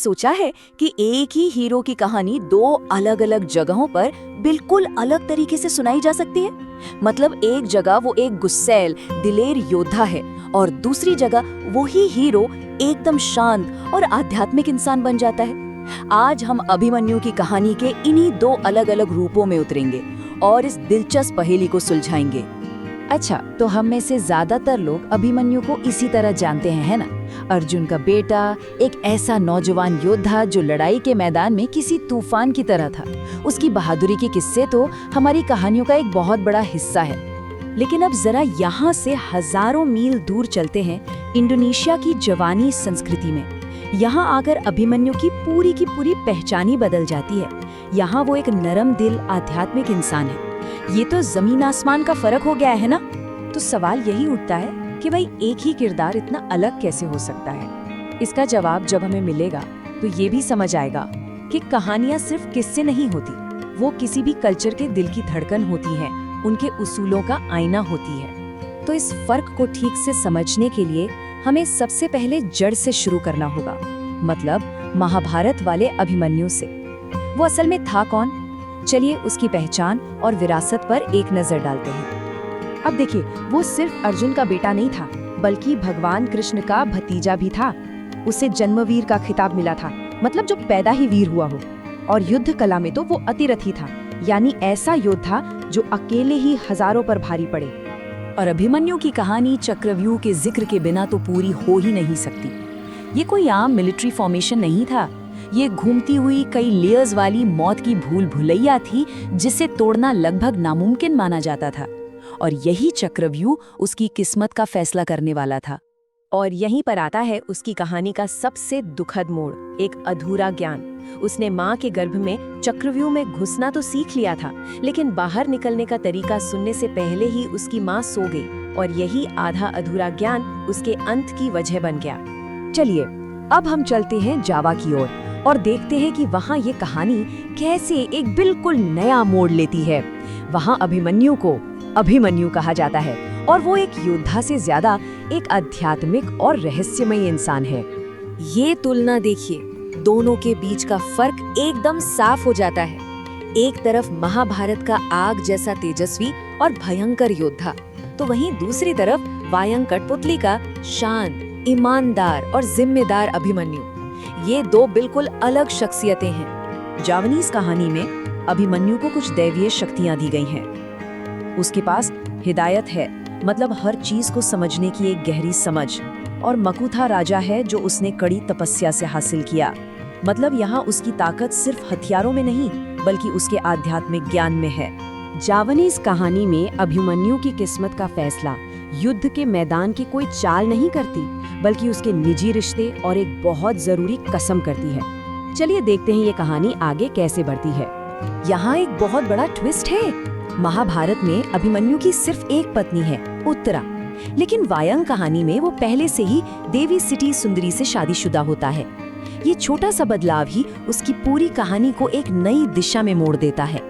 सोचा है कि एक ही हीरो की कहानी दो अलग अलग जगहों पर बिल्कुल अलग तरीके से सुनाई जा सकती है? मतलब एक जगह वो एक गुस्सैल दिलेर योद्धा है और दूसरी जगह वही हीरो एकदम शांत और आध्यात्मिक इंसान बन जाता है। आज हम अभिमन्यु की कहानी के इन्हीं दो अलग अलग रूपों में उतरेंगे और इस दिलचस्प पहेली को सुलझाएंगे। अच्छा, तो हम में से ज्यादातर लोग अभिमन्यु को इसी तरह जानते हैं, है ना? अर्जुन का बेटा, एक ऐसा नौजवान योद्धा जो लड़ाई के मैदान में किसी तूफान की तरह था। उसकी बहादुरी के किस्से तो हमारी कहानियों का एक बहुत बड़ा हिस्सा है। लेकिन अब जरा यहाँ से हजारों मील दूर चलते हैं, इंडोनेशिया की जवानी संस्कृति में। यहाँ आकर अभिमन्यु की पूरी पहचान ही बदल जाती है। यहाँ वो एक नरम दिल आध्यात्मिक इंसान है। ये तो जमीन आसमान का फर्क हो गया है ना? तो सवाल यही उठता है कि भाई एक ही किरदार इतना अलग कैसे हो सकता है? इसका जवाब जब हमें मिलेगा तो ये भी समझ आएगा कि कहानियां सिर्फ किस्से नहीं होती, वो किसी भी कल्चर के दिल की धड़कन होती हैं, उनके उसूलों का आईना होती है। तो इस फर्क को ठीक से समझने के लिए हमें सबसे पहले जड़ से शुरू करना होगा, मतलब महाभारत वाले अभिमन्यु से। वो असल में था कौन? चलिए उसकी पहचान और विरासत पर एक नजर डालते हैं। अब देखिए, वो सिर्फ अर्जुन का बेटा नहीं था, बल्कि भगवान कृष्ण का भतीजा भी था। उसे जन्मवीर का खिताब मिला था, मतलब जो पैदा ही वीर हुआ हो। और युद्ध कला में तो वो अतिरथी था, यानी ऐसा योद्धा जो अकेले ही हजारों पर भारी पड़े। और अभिमन्यु की कहानी चक्रव्यूह के जिक्र के बिना तो पूरी हो ही नहीं सकती। ये कोई आम मिलिट्री फॉर्मेशन नहीं था, ये घूमती हुई कई लेयर्स वाली मौत की भूल भुलैया थी, जिसे तोड़ना लगभग नामुमकिन माना जाता था। और यही चक्रव्यूह उसकी किस्मत का फैसला करने वाला था। और यहीं पर आता है उसकी कहानी का सबसे दुखद मोड़, एक अधूरा ज्ञान। उसने माँ के गर्भ में चक्रव्यूह में घुसना तो सीख लिया था, लेकिन बाहर निकलने का तरीका सुनने से पहले ही उसकी माँ सो गई, और यही आधा अधूरा ज्ञान उसके अंत की वजह बन गया। चलिए अब हम चलते हैं जावा की ओर और देखते हैं कि वहाँ ये कहानी कैसे एक बिल्कुल नया मोड़ लेती है। वहाँ अभिमन्यु को अभिमन्यु कहा जाता है, और वो एक योद्धा से ज्यादा एक आध्यात्मिक और रहस्यमय इंसान है। ये तुलना देखिए, दोनों के बीच का फर्क एकदम साफ हो जाता है। एक तरफ महाभारत का आग जैसा तेजस्वी और भयंकर योद्धा, तो वहीं दूसरी तरफ वायंग कठपुतली का शांत, ईमानदार और जिम्मेदार अभिमन्यु। ये दो बिल्कुल अलग शख्सियतें हैं। जावनीज कहानी में अभिमन्यु को कुछ दैवीय शक्तियां दी गई हैं। उसके पास हिदायत है, मतलब हर चीज को समझने की एक गहरी समझ, और मकुथा राजा है जो उसने कड़ी तपस्या से हासिल किया। मतलब यहाँ उसकी ताकत सिर्फ हथियारों में नहीं, बल्कि उसके आध्यात्मिक ज्ञान में है। जावनीज कहानी में अभिमन्यु की किस्मत का फैसला युद्ध के मैदान की कोई चाल नहीं करती, बल्कि उसके निजी रिश्ते और एक बहुत जरूरी कसम करती है। चलिए देखते हैं ये कहानी आगे कैसे बढ़ती है। यहाँ एक बहुत बड़ा ट्विस्ट है। महाभारत में अभिमन्यु की सिर्फ एक पत्नी है, उत्तरा, लेकिन वायंग कहानी में वो पहले से ही देवी सिटी सुंदरी से शादीशुदा होता है। ये छोटा सा बदलाव ही उसकी पूरी कहानी को एक नई दिशा में मोड़ देता है।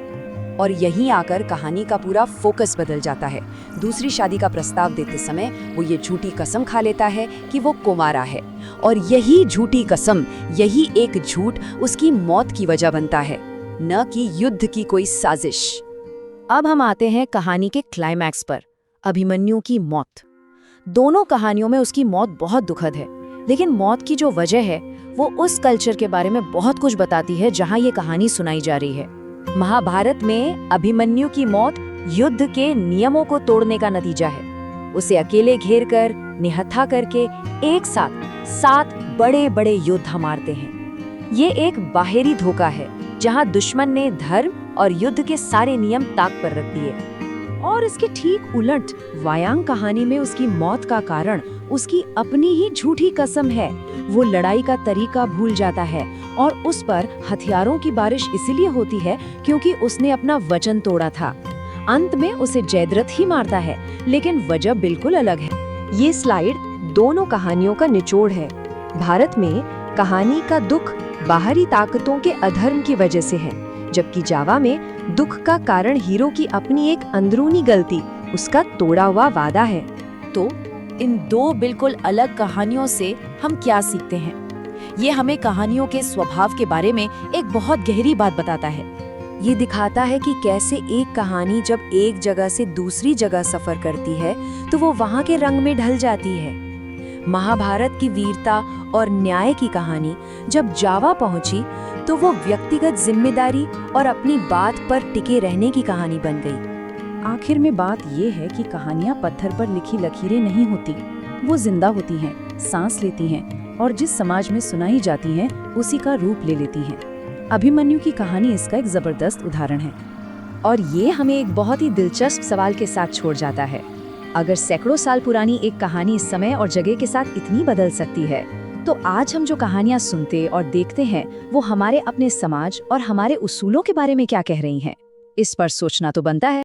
और यहीं आकर कहानी का पूरा फोकस बदल जाता है। दूसरी शादी का प्रस्ताव देते समय वो ये झूठी कसम खा लेता है कि वो कुंवारा है, और यही झूठी कसम, यही एक झूठ उसकी मौत की वजह बनता है, न कि युद्ध की कोई साजिश। अब हम आते हैं कहानी के क्लाइमैक्स पर, अभिमन्यु की मौत। दोनों कहानियों में उसकी मौत बहुत दुखद है, लेकिन मौत की जो वजह है वो उस कल्चर के बारे में बहुत कुछ बताती है जहां ये कहानी सुनाई जा रही है। महाभारत में अभिमन्यु की मौत युद्ध के नियमों को तोड़ने का नतीजा है। उसे अकेले घेर कर, निहत्था करके एक साथ 7 बड़े बड़े योद्धा मारते हैं। ये एक बाहरी धोखा है जहां दुश्मन ने धर्म और युद्ध के सारे नियम ताक पर रख दिए। और इसके ठीक उलट वायांग कहानी में उसकी मौत का कारण उसकी अपनी ही झूठी कसम है। वो लड़ाई का तरीका भूल जाता है और उस पर हथियारों की बारिश इसलिए होती है क्योंकि उसने अपना वचन तोड़ा था। अंत में उसे जयद्रथ ही मारता है, लेकिन वजह बिल्कुल अलग है। ये स्लाइड दोनों कहानियों का निचोड़ है। भारत में कहानी का दुख बाहरी ताकतों के अधर्म की वजह से है, जबकि जावा में दुख का कारण हीरो की अपनी एक अंदरूनी गलती, उसका तोड़ा हुआ वादा है। तो इन दो बिल्कुल अलग कहानियों से हम क्या सीखते हैं? ये हमें कहानियों के स्वभाव के बारे में एक बहुत गहरी बात बताता है। ये दिखाता है कि कैसे एक कहानी जब एक जगह से दूसरी जगह सफर करती है तो वो वहाँ के रंग में ढल जाती है। महाभारत की वीरता और न्याय की कहानी जब जावा पहुंची तो वो व्यक्तिगत जिम्मेदारी और अपनी बात पर टिके रहने की कहानी बन गई। आखिर में बात ये है कि कहानियाँ पत्थर पर लिखी लकीरें नहीं होती, वो जिंदा होती हैं, सांस लेती हैं और जिस समाज में सुनाई जाती हैं उसी का रूप ले लेती हैं। अभिमन्यु की कहानी इसका एक जबरदस्त उदाहरण है। और ये हमें एक बहुत ही दिलचस्प सवाल के साथ छोड़ जाता है। अगर सैकड़ों साल पुरानी एक कहानी समय और जगह के साथ इतनी बदल सकती है, तो आज हम जो कहानियां सुनते और देखते हैं वो हमारे अपने समाज और हमारे उसूलों के बारे में क्या कह रही हैं? इस पर सोचना तो बनता है।